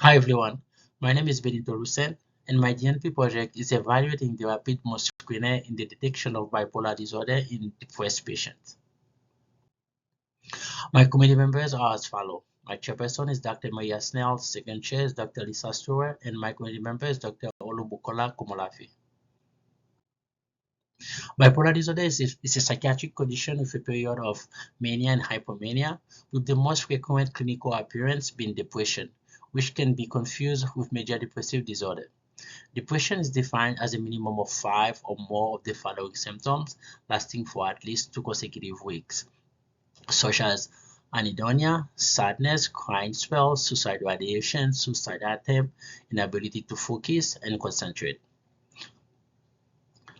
Hi everyone, my name is Benitho Louissaint, and my DNP project is evaluating the rapid mode screener in the detection of bipolar disorder in depressed patients. My committee members are as follows. My chairperson is Dr. Maria Snell, second chair is Dr. Lisa Stewart, and my committee member is Dr. Olubukola Komolafi. Bipolar disorder is a psychiatric condition with a period of mania and hypomania, with the most frequent clinical appearance being depression, which can be confused with major depressive disorder. Depression is defined as a minimum of 5 or more of the following symptoms lasting for at least 2 consecutive weeks, such as anhedonia, sadness, crying spells, suicidal ideation, suicide attempt, inability to focus and concentrate.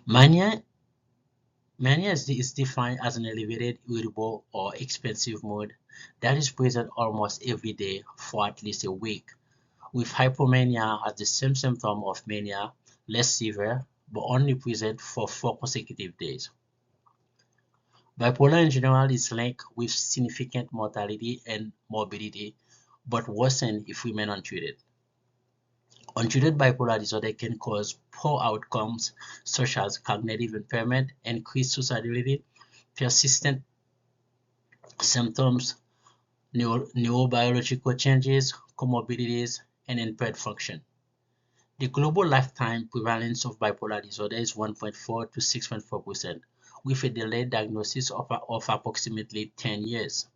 Mania Mania is defined as an elevated, irritable, or expansive mood that is present almost every day for at least a week, with hypomania as the same symptom of mania, less severe, but only present for 4 consecutive days. Bipolar in general is linked with significant mortality and morbidity, but worsen if remain untreated. Untreated bipolar disorder can cause poor outcomes such as cognitive impairment, increased suicidality, persistent symptoms, neurobiological changes, comorbidities, and impaired function. The global lifetime prevalence of bipolar disorder is 1.4 to 6.4%, with a delayed diagnosis of approximately 10 years.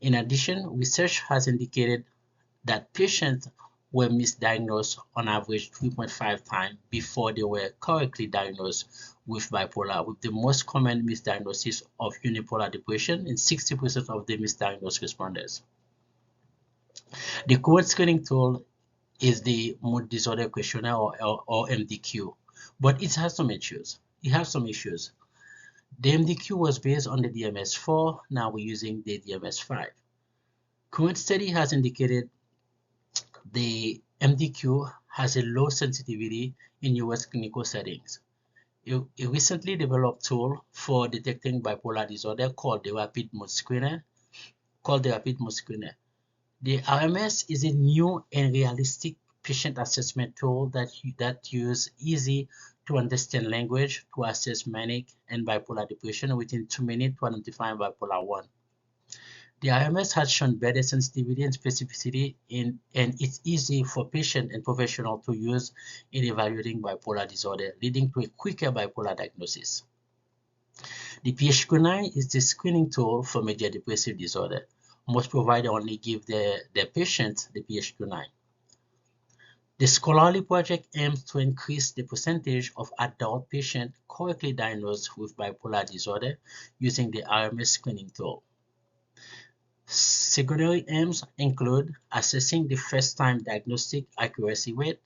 In addition, research has indicated that patients were misdiagnosed on average 3.5 times before they were correctly diagnosed with bipolar, with the most common misdiagnosis of unipolar depression in 60% of the misdiagnosed responders. The current screening tool is the Mood Disorder Questionnaire or MDQ, but it has some issues. The MDQ was based on the DMS-4, now we're using the DMS-5. Current study has indicated the MDQ has a low sensitivity in US clinical settings. A recently developed tool for detecting bipolar disorder called the Rapid Mood Screener. The RMS is a new and realistic patient assessment tool that uses easy to understand language to assess manic and bipolar depression within 2 minutes to identify bipolar 1. The RMS has shown better sensitivity and specificity and it's easy for patient and professional to use in evaluating bipolar disorder, leading to a quicker bipolar diagnosis. The PHQ-9 is the screening tool for major depressive disorder. Most providers only give their patients the PHQ-9. The Scholarly project aims to increase the percentage of adult patients correctly diagnosed with bipolar disorder using the RMS screening tool. Secondary aims include assessing the first-time diagnostic accuracy rate,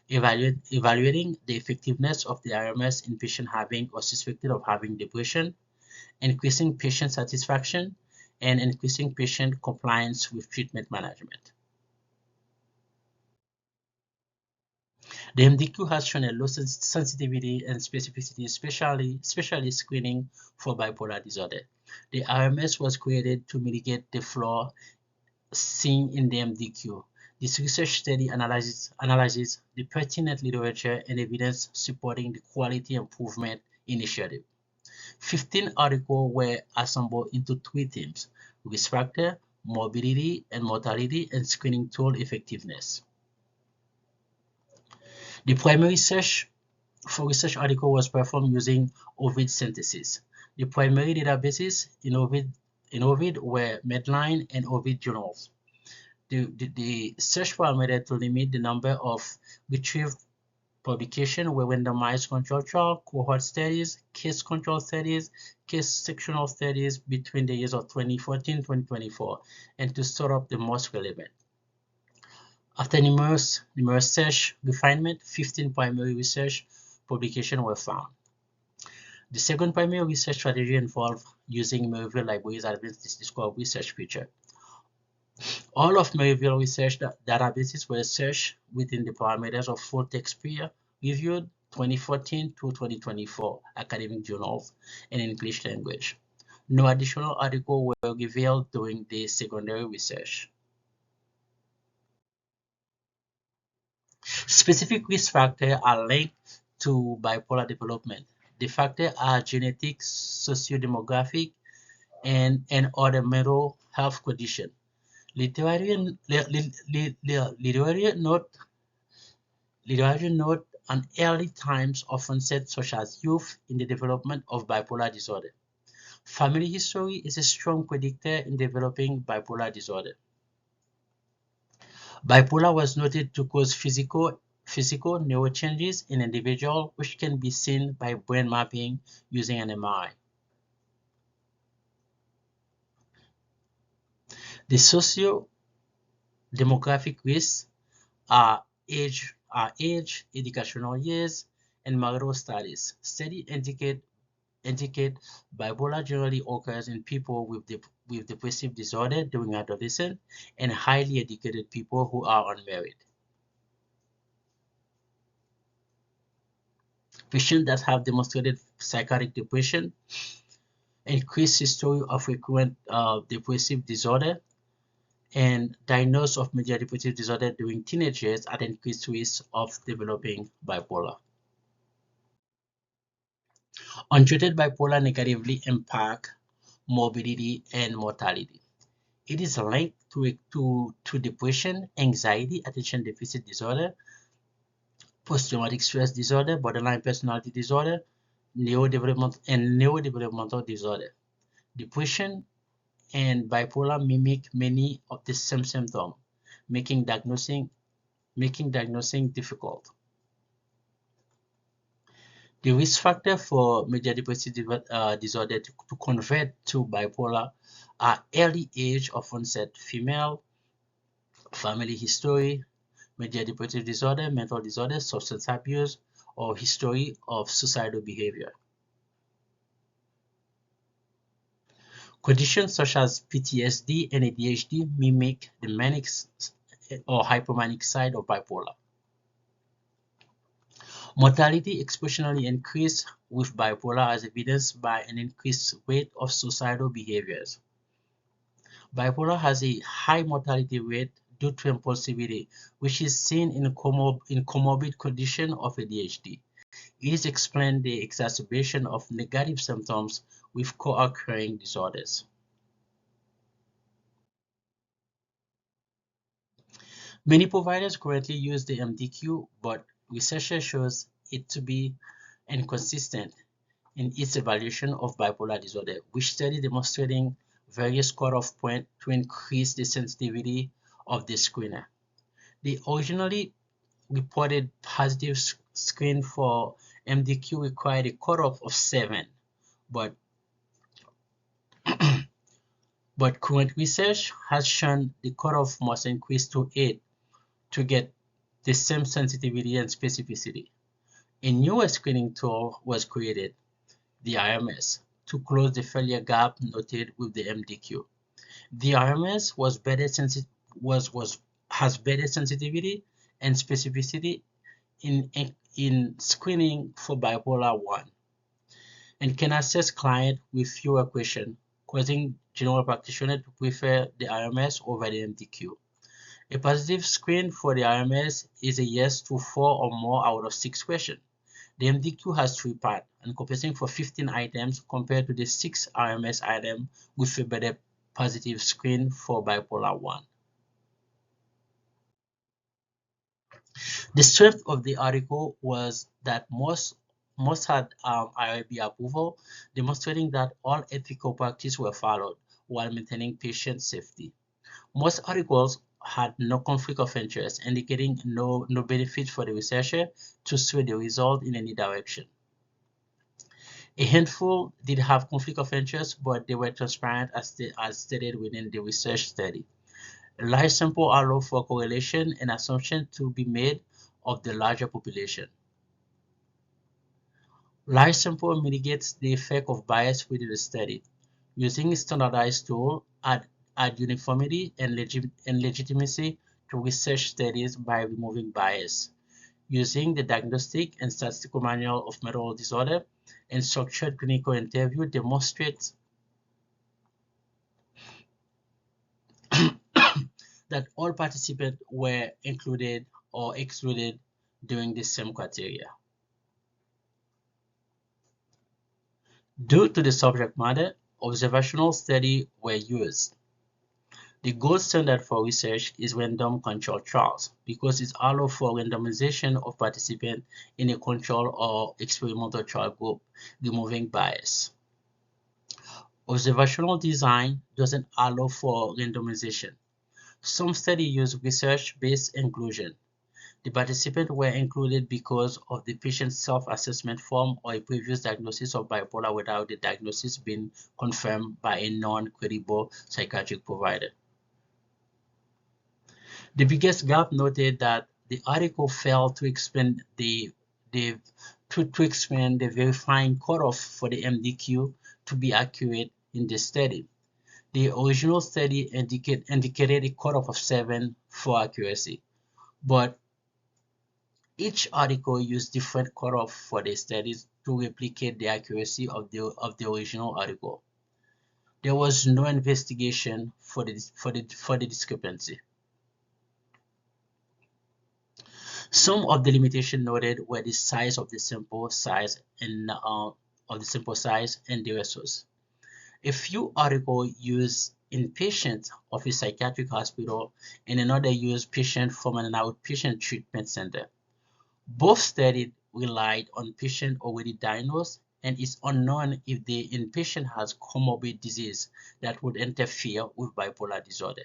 evaluating the effectiveness of the RMS in patients having or suspected of having depression, increasing patient satisfaction, and increasing patient compliance with treatment management. The MDQ has shown a low sensitivity and specificity, especially screening for bipolar disorder. The RMS was created to mitigate the flaw seen in the MDQ. This research study analyzes the pertinent literature and evidence supporting the quality improvement initiative. 15 articles were assembled into 3 themes: risk factor, morbidity and mortality, and screening tool effectiveness. The primary research article was performed using Ovid synthesis. The primary databases in Ovid were Medline and Ovid journals. The search parameter to limit the number of retrieved publications were randomized control trial, cohort studies, case control studies, case sectional studies between the years of 2014 and 2024, and to sort up the most relevant. After numerous search refinement, 15 primary research publications were found. The second primary research strategy involved using Maryville Library's Advanced Discovery Research feature. All of Maryville research databases were searched within the parameters of full text peer reviewed 2014 to 2024 academic journals in English language. No additional articles were revealed during the secondary research. Specific risk factors are linked to bipolar development. The factors are genetic, socio-demographic, and other mental health conditions. Literary note on early times of onset, such as youth, in the development of bipolar disorder. Family history is a strong predictor in developing bipolar disorder. Bipolar was noted to cause physical neurochanges in individuals, which can be seen by brain mapping using an MRI. The socio-demographic risks are age, educational years, and marital status. Studies indicate bipolar generally occurs in people with depressive disorder during adolescence and highly educated people who are unmarried. Patients that have demonstrated psychotic depression, increased history of recurrent depressive disorder, and diagnosis of major depressive disorder during teenage years at increased risk of developing bipolar. Untreated bipolar negatively impact morbidity and mortality. It is linked to depression, anxiety, attention deficit disorder, post-traumatic stress disorder, borderline personality disorder, neurodevelopmental disorder. Depression and bipolar mimic many of the same symptoms, making diagnosing difficult. The risk factor for major depressive disorder to convert to bipolar are early age of onset, female, family history, major depressive disorder, mental disorder, substance abuse, or history of suicidal behavior. Conditions such as PTSD and ADHD mimic the manic or hypomanic side of bipolar. Mortality exponentially increased with bipolar as evidenced by an increased rate of suicidal behaviors. Bipolar has a high mortality rate due to impulsivity, which is seen in comorbid condition of ADHD. It is explained the exacerbation of negative symptoms with co-occurring disorders. Many providers currently use the MDQ, but research shows it to be inconsistent in its evaluation of bipolar disorder, which study demonstrating various cutoff points to increase the sensitivity of the screener. The originally reported positive screen for MDQ required a cutoff of 7, but but current research has shown the cutoff must increase to 8 to get the same sensitivity and specificity. A newer screening tool was created, the RMS, to close the failure gap noted with the MDQ. The RMS has better sensitivity and specificity in screening for bipolar 1 and can assess clients with fewer questions, causing general practitioners to prefer the RMS over the MDQ. A positive screen for the RMS is a yes to 4 or more out of 6 questions. The MDQ has 3 parts, encompassing for 15 items compared to the 6 RMS items with a better positive screen for bipolar 1. The strength of the article was that most had IRB approval, demonstrating that all ethical practices were followed while maintaining patient safety. Most articles had no conflict of interest, indicating no benefit for the researcher to sway the result in any direction. A handful did have conflict of interest, but they were transparent as stated within the research study. A large sample allowed for correlation and assumption to be made of the larger population. Large sample mitigates the effect of bias within the study. Using a standardized tool add uniformity and legitimacy to research studies by removing bias. Using the Diagnostic and Statistical Manual of Mental Disorder and structured clinical interview demonstrates that all participants were included or excluded during the same criteria. Due to the subject matter, observational studies were used. The gold standard for research is random controlled trials because it allows for randomization of participants in a control or experimental trial group, removing bias. Observational design doesn't allow for randomization. Some studies use research-based inclusion. The participants were included because of the patient's self-assessment form or a previous diagnosis of bipolar without the diagnosis being confirmed by a non-credible psychiatric provider. The biggest gap noted that the article failed to explain the verifying cutoff for the MDQ to be accurate in the study. The original study indicated a cutoff of 7 for accuracy, but each article used different cutoff for the studies to replicate the accuracy of the original article. There was no investigation for the discrepancy. Some of the limitations noted were the size of the sample size and the resource. A few articles used inpatient of a psychiatric hospital and another used patient from an outpatient treatment center. Both studies relied on patients already diagnosed, and it's unknown if the inpatient has comorbid disease that would interfere with bipolar disorder.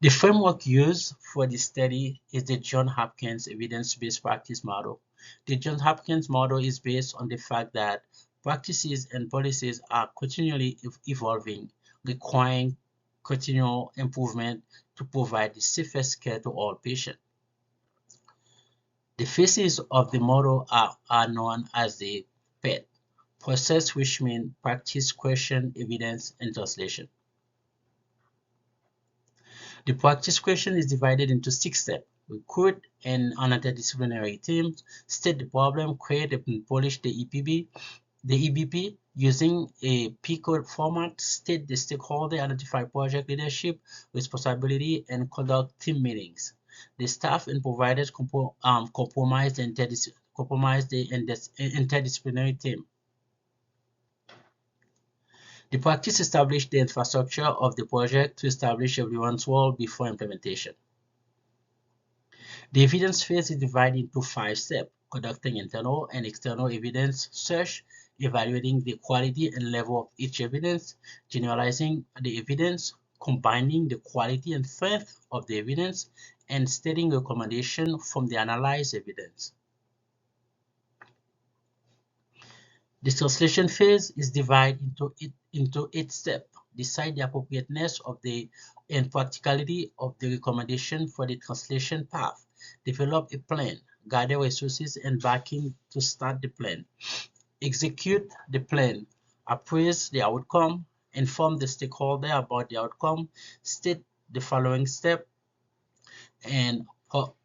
The framework used for this study is the Johns Hopkins evidence-based practice model. The Johns Hopkins model is based on the fact that practices and policies are continually evolving, requiring continual improvement to provide the safest care to all patients. The phases of the model are known as the PET process, which means practice, question, evidence, and translation. The practice question is divided into 6 steps. Recruit an interdisciplinary team, state the problem, create and polish the EBP using a P-code format, state the stakeholder, identify project leadership, responsibility, and conduct team meetings. The staff and providers comprise the interdisciplinary team. The practice established the infrastructure of the project to establish everyone's role before implementation. The evidence phase is divided into 5 steps: conducting internal and external evidence search, evaluating the quality and level of each evidence, generalizing the evidence, combining the quality and strength of the evidence, and stating recommendations from the analyzed evidence. The translation phase is divided into 8 steps. Decide the appropriateness of and practicality of the recommendation for the translation path. Develop a plan. Gather resources and backing to start the plan. Execute the plan. Appraise the outcome. Inform the stakeholder about the outcome. State the following step and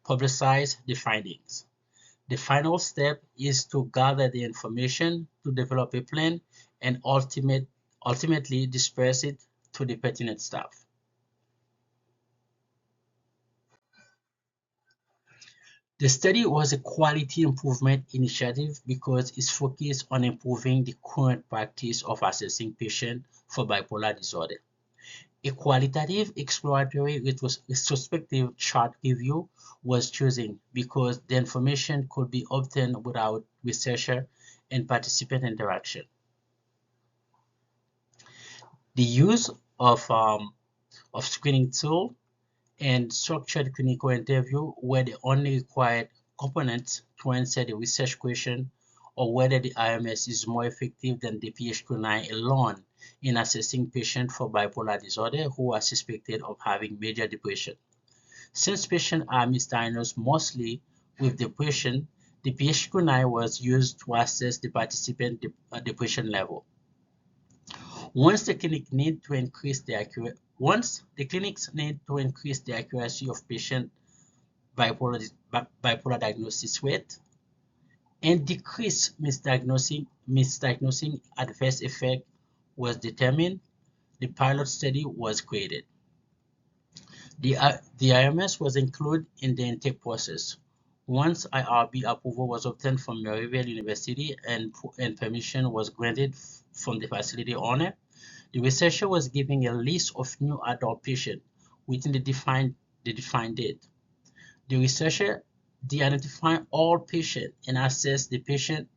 publicize the findings. The final step is to gather the information to develop a plan and ultimately disperse it to the pertinent staff. The study was a quality improvement initiative because it's focused on improving the current practice of assessing patients for bipolar disorder. A qualitative exploratory retrospective chart review was chosen because the information could be obtained without researcher and participant interaction. The use of screening tool and structured clinical interview were the only required components to answer the research question or whether the IMS is more effective than the PHQ-9 alone in assessing patients for bipolar disorder who are suspected of having major depression. Since patients are misdiagnosed mostly with depression, the PHQ-9 was used to assess the participant depression level. Once the clinics need to increase the accuracy of patient bipolar diagnosis rate and decrease misdiagnosing adverse effect was determined, the pilot study was created. The IMS was included in the intake process. Once IRB approval was obtained from Maryville University and permission was granted from the facility owner, the researcher was given a list of new adult patients within the defined date. The researcher de-identify all patients and assess the patient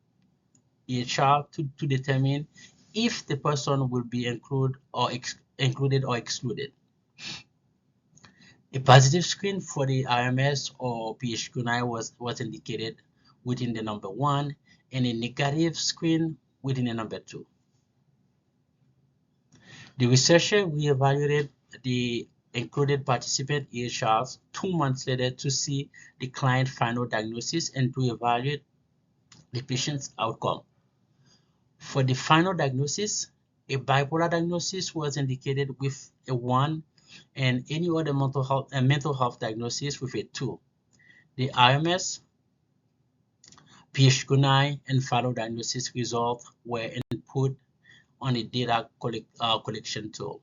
EHR to determine if the person will be included or excluded. A positive screen for the RMS or PHQ-9 was indicated within the number 1 and a negative screen within the number 2. The researcher reevaluated the included participant EHRs 2 months later to see the client final diagnosis and to evaluate the patient's outcome. For the final diagnosis, a bipolar diagnosis was indicated with a 1 and any other mental health diagnosis with a 2. The RMS, PHQ-9, and final diagnosis results were input on a data collection tool.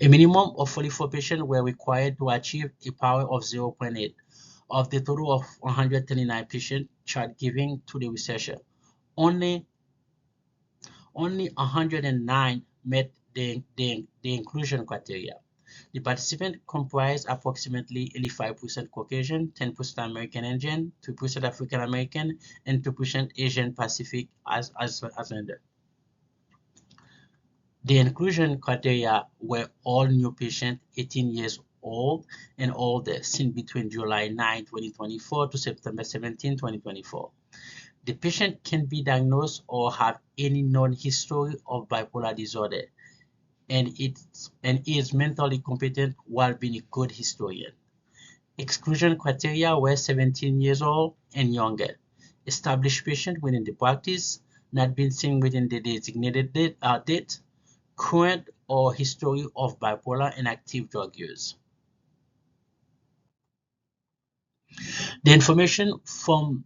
A minimum of 44 patients were required to achieve a power of 0.8. Of the total of 139 patients chart given to the researcher, only 109 met the inclusion criteria. The participants comprised approximately 85% Caucasian, 10% American Indian, 2% African American, and 2% Asian Pacific Islander. The inclusion criteria were all new patients 18 years old and older seen between July 9, 2024 to September 17, 2024. The patient can be diagnosed or have any known history of bipolar disorder and is mentally competent while being a good historian. Exclusion criteria were 17 years old and younger, established patient within the practice, not been seen within the designated date, current or history of bipolar and active drug use. The information from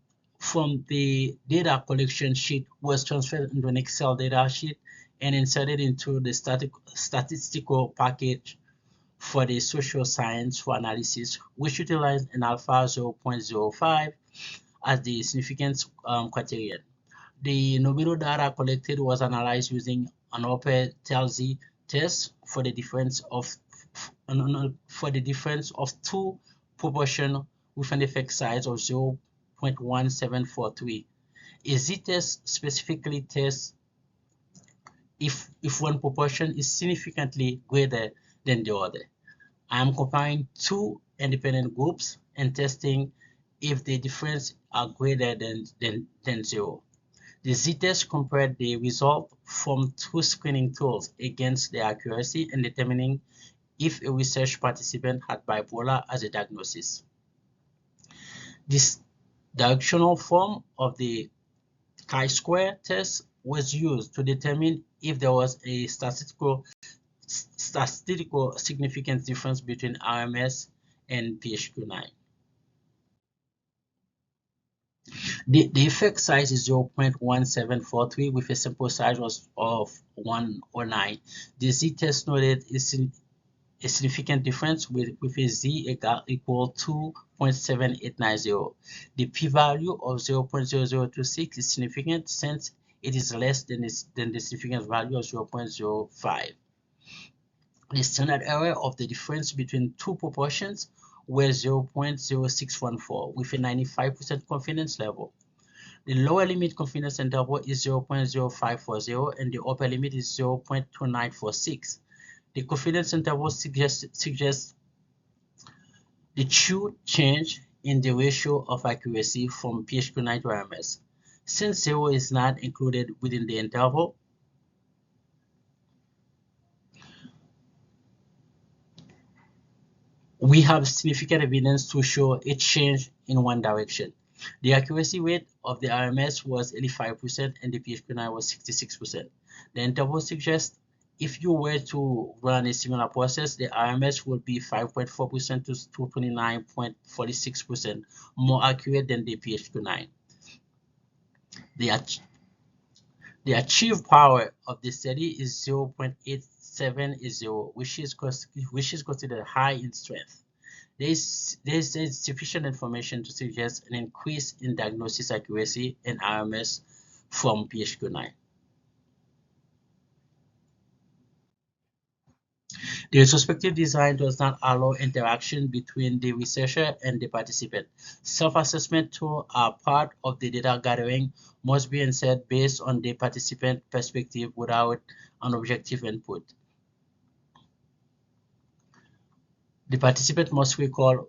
the data collection sheet was transferred into an Excel data sheet and inserted into the statistical package for the social science for analysis, which utilized an alpha 0.05 as the significance criterion. The nominal data collected was analyzed using an upper-Talzy test for the difference of two proportions with an effect size of 0.1743. A z-test specifically tests if one proportion is significantly greater than the other. I am comparing two independent groups and testing if the difference are greater than 0. The z-test compared the result from two screening tools against the accuracy in determining if a research participant had bipolar as a diagnosis. This directional form of the chi-square test was used to determine if there was a statistical significance difference between RMS and PHQ-9. The effect size is 0.1743 with a sample size of 109. The z-test noted is a significant difference with a z equal to 0.7890. The p-value of 0.0026 is significant since it is less than the significance value of 0.05. The standard error of the difference between two proportions was 0.0614 with a 95% confidence level. The lower limit confidence interval is 0.0540 and the upper limit is 0.2946. The confidence interval suggests the true change in the ratio of accuracy from PHQ-9 to RMS. Since 0 is not included within the interval, we have significant evidence to show a change in one direction. The accuracy rate of the RMS was 85% and the PHQ-9 was 66%. The interval suggests if you were to run a similar process, the RMS would be 5.4% to 29.46% more accurate than the PHQ-9. The achieved power of the study is 0.87 0.780, which is considered high in strength. There is sufficient information to suggest an increase in diagnosis accuracy and RMS from PHQ-9. The retrospective design does not allow interaction between the researcher and the participant. Self-assessment tools are part of the data gathering, must be inserted based on the participant perspective without an objective input. The participant must recall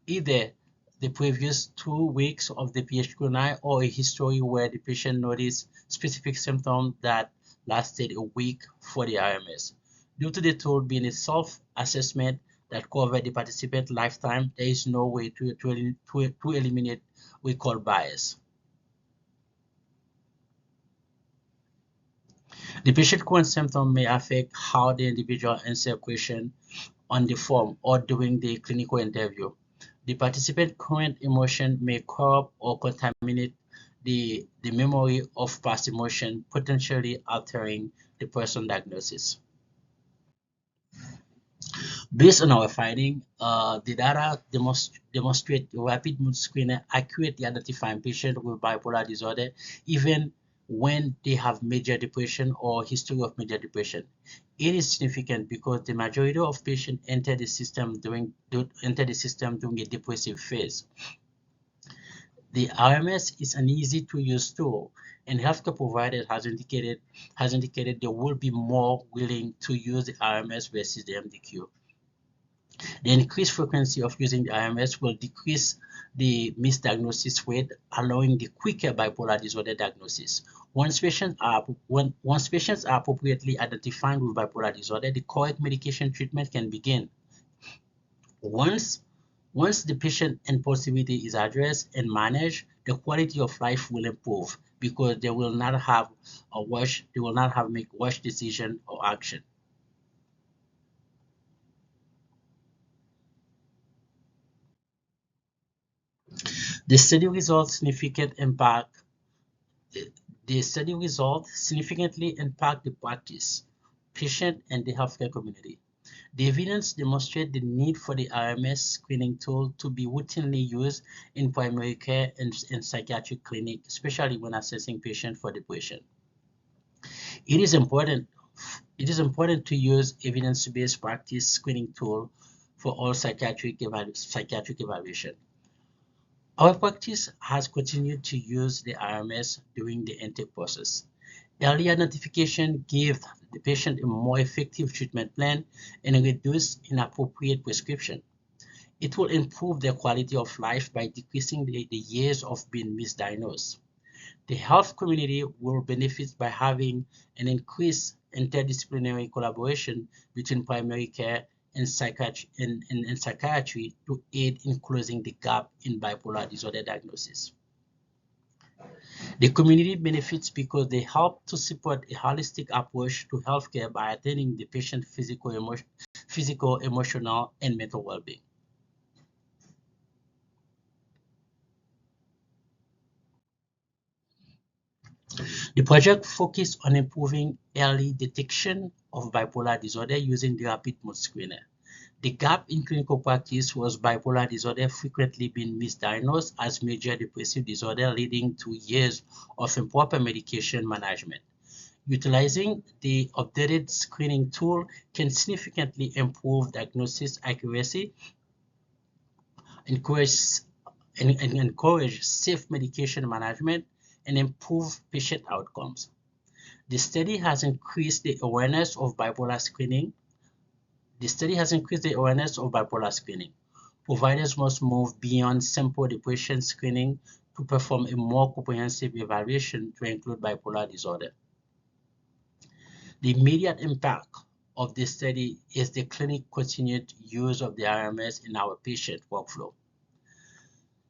either the previous 2 weeks of the PHQ-9 or a history where the patient noticed specific symptoms that lasted a week for the RMS. Due to the tool being a self-assessment that covers the participant lifetime, there is no way to eliminate recall bias. The patient current symptom may affect how the individual answers questions on the form or during the clinical interview. The participant current emotion may corrupt or contaminate the memory of past emotion, potentially altering the person diagnosis. Based on our finding, the data demonstrate rapid mood screening accurately identifying patients with bipolar disorder, even when they have major depression or history of major depression. It is significant because the majority of patients enter the system during a depressive phase. The RMS is an easy-to-use tool, and healthcare providers has indicated they will be more willing to use the RMS versus the MDQ. The increased frequency of using the RMS will decrease the misdiagnosis rate, allowing the quicker bipolar disorder diagnosis. Once patients are appropriately identified with bipolar disorder, the correct medication treatment can begin. Once the patient impulsivity is addressed and managed, the quality of life will improve because they will not have make rush decision or action. The study results significantly impact the practice, patient, and the healthcare community. The evidence demonstrates the need for the RMS screening tool to be routinely used in primary care and psychiatric clinic, especially when assessing patients for depression. It is important to use evidence-based practice screening tool for all psychiatric evaluation. Our practice has continued to use the RMS during the intake process. Early identification gives the patient a more effective treatment plan and reduce inappropriate prescription. It will improve their quality of life by decreasing the years of being misdiagnosed. The health community will benefit by having an increased interdisciplinary collaboration between primary care and psychiatry to aid in closing the gap in bipolar disorder diagnosis. The community benefits because they help to support a holistic approach to healthcare by attending the patient's physical, emotional, and mental well-being. The project focused on improving early detection of bipolar disorder using the rapid mood screener. The gap in clinical practice was bipolar disorder frequently being misdiagnosed as major depressive disorder, leading to years of improper medication management. Utilizing the updated screening tool can significantly improve diagnosis accuracy, encourage safe medication management, and improve patient outcomes. The study has increased the awareness of bipolar screening. Providers must move beyond simple depression screening to perform a more comprehensive evaluation to include bipolar disorder. The immediate impact of this study is the clinic continued use of the RMS in our patient workflow.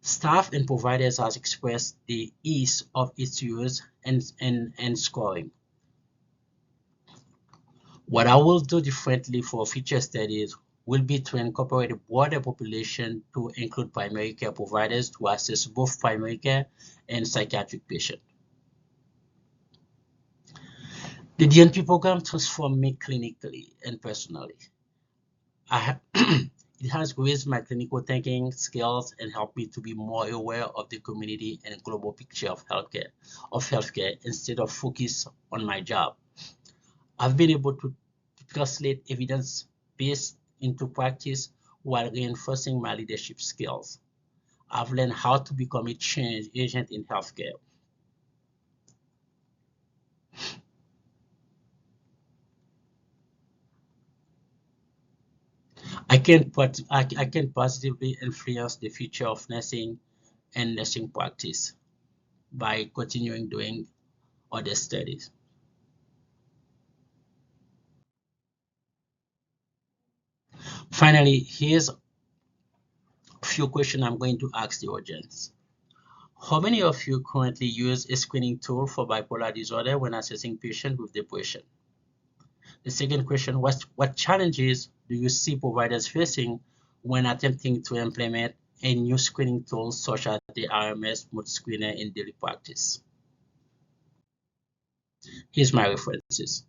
Staff and providers have expressed the ease of its use and scoring. What I will do differently for future studies will be to incorporate a broader population to include primary care providers to assess both primary care and psychiatric patients. The DNP program transformed me clinically and personally. It has raised my clinical thinking skills and helped me to be more aware of the community and global picture of healthcare instead of focus on my job. I've been able to translate evidence based into practice while reinforcing my leadership skills. I've learned how to become a change agent in healthcare. I can positively influence the future of nursing and nursing practice by continuing doing other studies. Finally, here's a few questions I'm going to ask the audience. How many of you currently use a screening tool for bipolar disorder when assessing patients with depression? The second question, what challenges do you see providers facing when attempting to implement a new screening tool such as the RMS mood screener in daily practice? Here's my references.